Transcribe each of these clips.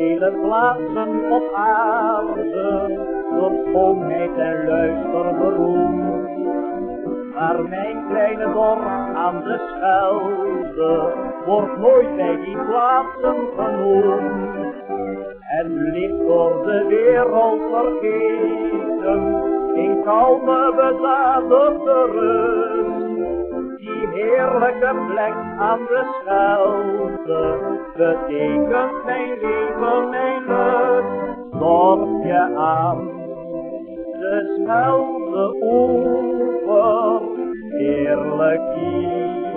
vele plaatsen op aarde, door schoonheid en luister beroemd. Maar mijn kleine dorp aan de Schelde wordt nooit bij die plaatsen genoemd. En ligt door de wereld vergeten, in kalme bezadigde rust. Die heerlijke plek aan de Schelde betekent mijn leven, mijn lust. Dorpje aan de Scheldeoever, heerlijk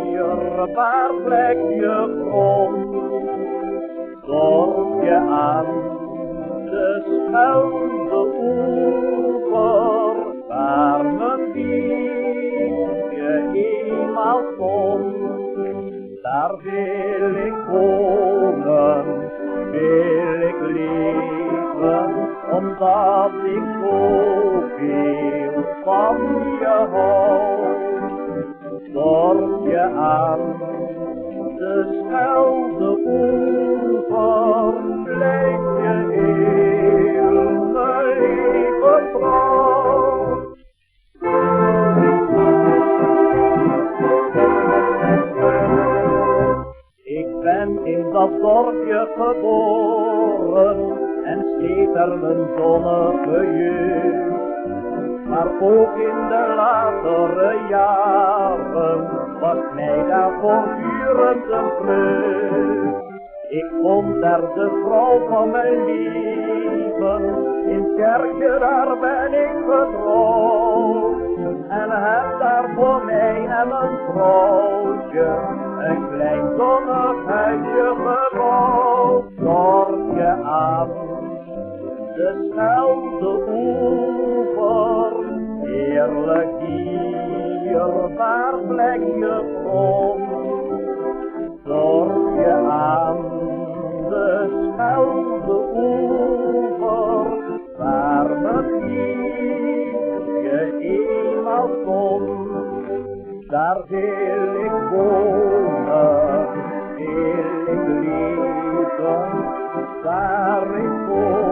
dierbaar plekje grond. Dorpje aan de Scheldeoever, waar mijn wiegje eenmaal stond. Daar wil ik wonen, wil ik leven, omdat ik zoveel van je hou. Dorpje aan de Scheldeoever, blijf je heel mijn leven trouw. Ik ben in dat dorpje geboren en steeds er mijn zonnige jeugd. Maar ook in de latere jaren was mij daar voortdurend een vreugd. Ik vond daar de vrouw van mijn leven, in het kerkje daar ben ik getrouwd. En heb daar voor mij en mijn vrouwtje een klein zonnig huisje gebouwd. Dorpje aan de Scheldeoever, heerlijk dierbaar plekje grond. Dorpje aan de Scheldeoever, waar mijn liefje eenmaal stond. Daar wil ik wonen, wil ik leven, daar ik woon.